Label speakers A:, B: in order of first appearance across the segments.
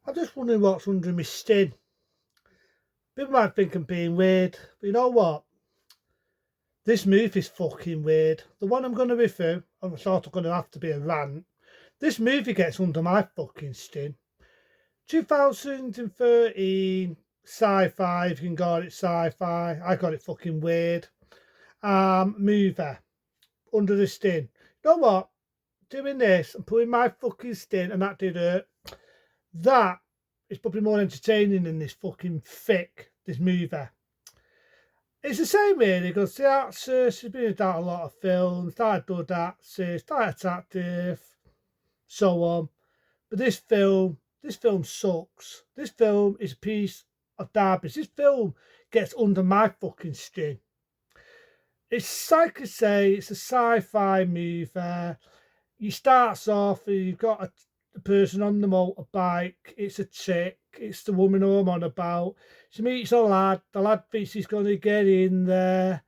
A: I'm just wondering what's under my skin. People might think I'm being weird, but you know what? This movie's fucking weird. The one I'm going to review, I'm sort of going to have to be a rant. This movie gets under my fucking skin. 2013 sci-fi, if you can call it sci-fi. I got it fucking weird. Movie under the skin. You know what? Doing this and putting my fucking skin, and that did hurt. That is probably more entertaining than this fucking this movie. It's the same really, because the actress, she's been in a lot of films, started good actress, started attractive, so on. But this film sucks. This film is a piece of garbage. This film gets under my fucking skin. It's like I say, it's a sci-fi movie. You starts off, you've got a person on the motorbike, it's a chick, it's the woman who I'm on about. She meets a lad, the lad thinks he's going to get in there.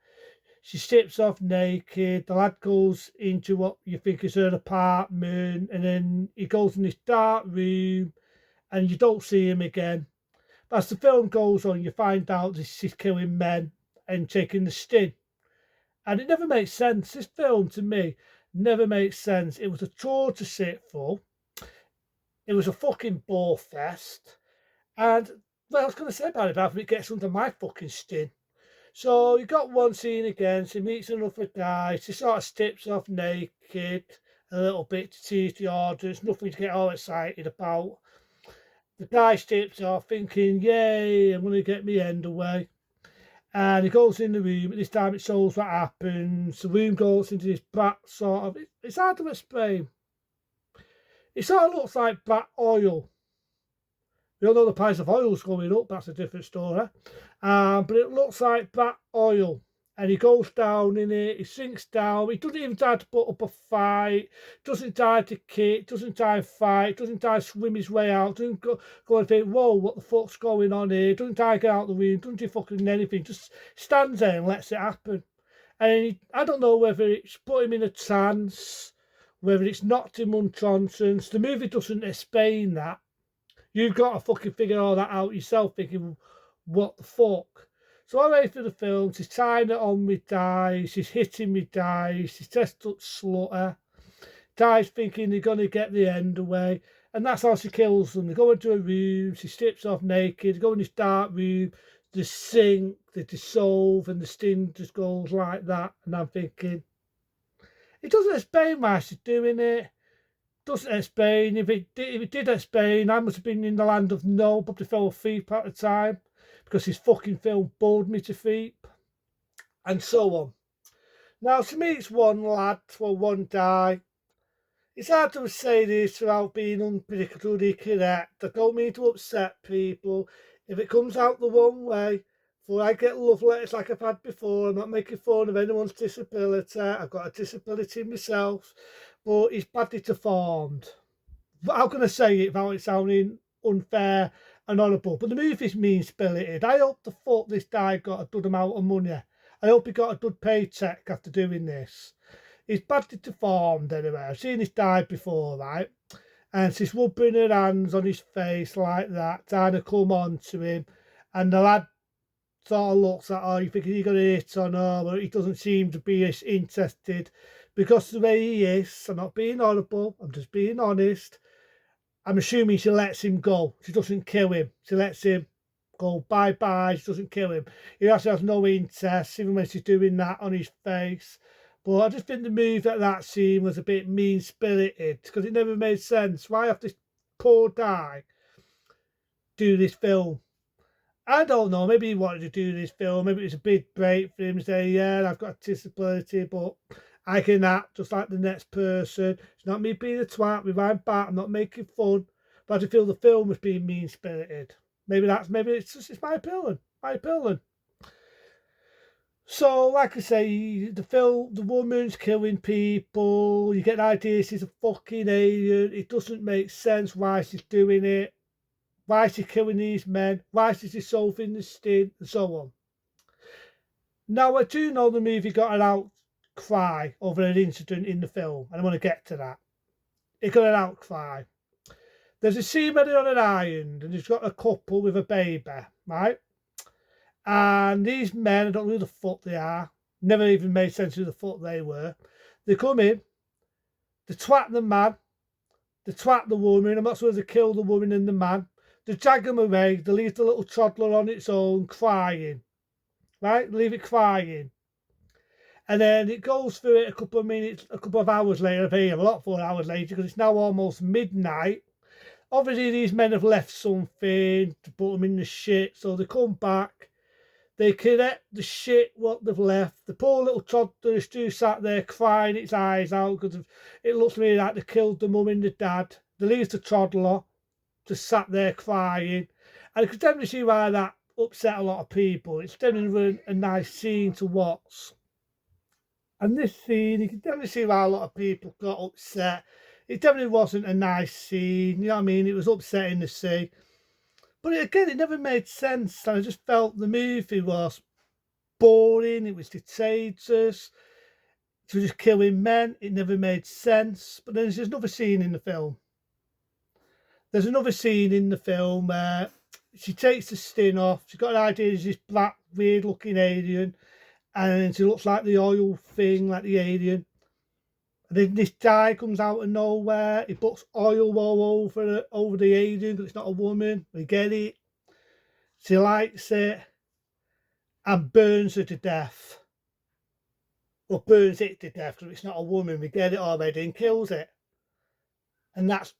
A: She strips off naked, the lad goes into what you think is her apartment, and then he goes in this dark room, and you don't see him again. But as the film goes on, you find out this is killing men and taking the sting. And it never makes sense. This film, to me, never makes sense. It was a chore to sit through. It was a fucking bore fest. And, well, I was going to say about it, but it gets under my fucking skin. So you got one scene again. She meets another guy. She sort of strips off naked a little bit to tease the audience. Nothing to get all excited about. The guy strips off thinking, yay, I'm going to get my end away. And he goes in the room, and this time it shows what happens. The room goes into this black sort of, it's hard to explain. It sort of looks like black oil. We all know the price of oil's going up, that's a different story. But it looks like black oil. And he goes down in it, he sinks down, he doesn't even try to put up a fight, doesn't try to kick, doesn't try to fight, doesn't try to swim his way out, doesn't go and think, whoa, what the fuck's going on here, doesn't try to get out of the room, doesn't do fucking anything, just stands there and lets it happen. And I don't know whether it's put him in a trance, whether it's knocked him unconscious. The movie doesn't explain that. You've got to fucking figure all that out yourself, thinking, what the fuck? So I wait for the film, she's tying it on with dice, she's hitting me dice, she's dressed up slutter. Ty's thinking they're going to get the end away, and that's how she kills them. They go into a room, she strips off naked, they go in this dark room, they sink, they dissolve, and the sting just goes like that. And I'm thinking, it doesn't explain why she's doing it. Doesn't explain. If it did explain, I must have been in the land of no, probably fell asleep at the time, because his fucking film bored me to sleep, and so on. Now, to me, it's one lad, well, one guy. It's hard to say this without being unpredictably correct. I don't mean to upset people. If it comes out the one way, before I get love letters like I've had before, I'm not making fun of anyone's disability. I've got a disability myself, but he's badly deformed. How can I say it without it sounding unfair and honourable? But the movie's mean-spirited. I hope the fuck this guy got a good amount of money. I hope he got a good paycheck after doing this. He's badly deformed anyway. I've seen this guy before, right? And she's rubbing her hands on his face like that, trying to come on to him. And the lad sort of looks at her, you thinking you're going to hit on her, but he doesn't seem to be as interested. Because the way he is, I'm not being horrible, I'm just being honest. I'm assuming she lets him go. She doesn't kill him. She lets him go bye-bye. She doesn't kill him. He actually has no interest, even when she's doing that on his face. But I just think the move at that scene was a bit mean-spirited, because it never made sense. Why have this poor guy do this film? I don't know. Maybe he wanted to do this film. Maybe it was a big break for him to say, yeah, I've got a disability, but I can act just like the next person. It's not me being a twat. Rewind back. I'm not making fun. But I just feel the film was being mean-spirited. Maybe it's my opinion. My opinion. So, like I say, the woman's killing people. You get the idea she's a fucking alien. It doesn't make sense why she's doing it. Why is she killing these men? Why is she dissolving the sting? And so on. Now, I do know the movie got an outcry over an incident in the film, and I want to get to that. It got an outcry. There's a scene where they're on an island and he's got a couple with a baby, right? And these men, I don't know who the fuck they are, never even made sense who the fuck they were. They come in, they twat the man, they twat the woman. I'm not sure they kill the woman and the man. They drag them away, they leave the little toddler on its own crying, right? Leave it crying. And then it goes through it a couple of minutes, a couple of hours later, a lot 4 hours later, because it's now almost midnight. Obviously, these men have left something to put them in the shit, so they come back. They collect the shit what they've left. The poor little toddler is still sat there crying its eyes out because it looks to me like they killed the mum and the dad. They leave the toddler just sat there crying. And I could definitely see why that upset a lot of people. It's definitely a nice scene to watch. And this scene, you can definitely see why a lot of people got upset. It definitely wasn't a nice scene, you know what I mean? It was upsetting to see. But again, it never made sense. And I just felt the movie was boring. It was dictators. It was just killing men. It never made sense. But then there's another scene in the film. There's another scene in the film where she takes the skin off. She's got an idea there's this black, weird-looking alien. And she looks like the oil thing, like the alien. And then this guy comes out of nowhere. He puts oil all over the alien because it's not a woman. We get it. She lights it and burns her to death. Or burns it to death because it's not a woman. We get it already and kills it. And that's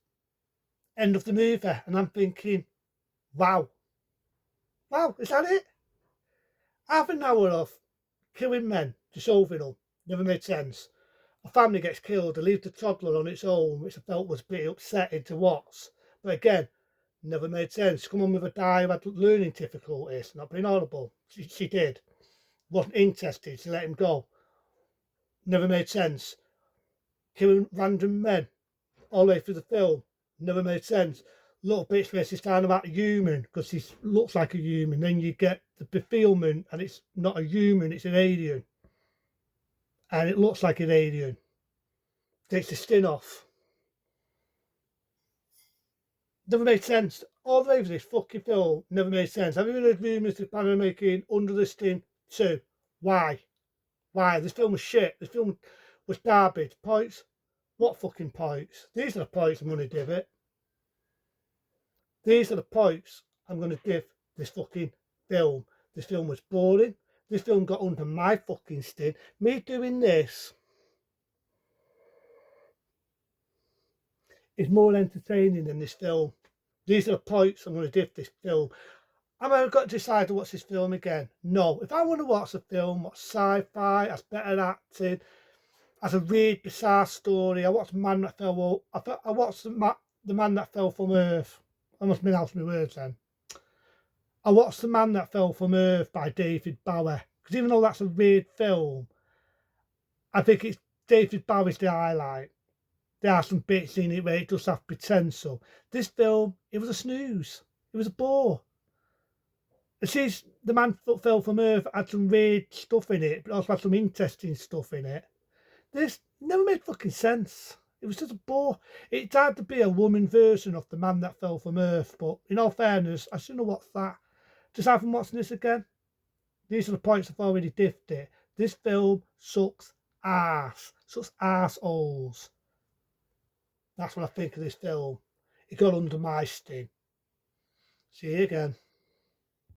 A: end of the movie. And I'm thinking, wow. Wow, is that it? Half an hour of killing men, just over them. Never made sense. A family gets killed, they leave the toddler on its own, which I felt was pretty upsetting to watch. But again, never made sense. Come on with a guy who had learning difficulties, not being horrible. She did. Wasn't interested, she let him go. Never made sense. Killing random men all the way through the film. Never made sense. Little bits where she's talking about a human because she looks like a human. Then you get the fulfillment and it's not a human, it's an alien. And it looks like an alien. Takes the skin off. Never made sense. All the way through this fucking film never made sense. Have you heard rumours they're planning on making Under the Skin 2? Why? Why? This film was shit. This film was garbage. Points? What fucking points? These are the points I'm going to give it. These are the points I'm going to give this fucking film. This film was boring. This film got under my fucking skin. Me doing this is more entertaining than this film. These are the points I'm going to give this film. Am I got to decide to watch this film again? No. If I want to watch a film, watch sci-fi, has better acting, has a weird, bizarre story. I watched Man That Fell. I watched the Man That Fell from Earth. I must miss my words then. I watched The Man That Fell from Earth by David Bowie. Because even though that's a weird film, I think it's David Bowie's the highlight. There are some bits in it where it does have potential. This film, it was a snooze. It was a bore. It says The Man That Fell from Earth had some weird stuff in it, but also had some interesting stuff in it. This never made fucking sense. It was just a bore. It had to be a woman version of The Man That Fell from Earth, but in all fairness, I shouldn't have watched that. Just having watching this again. These are the points I've already diffed it. This film sucks ass. Sucks arseholes. That's what I think of this film. It got under my skin. See you again.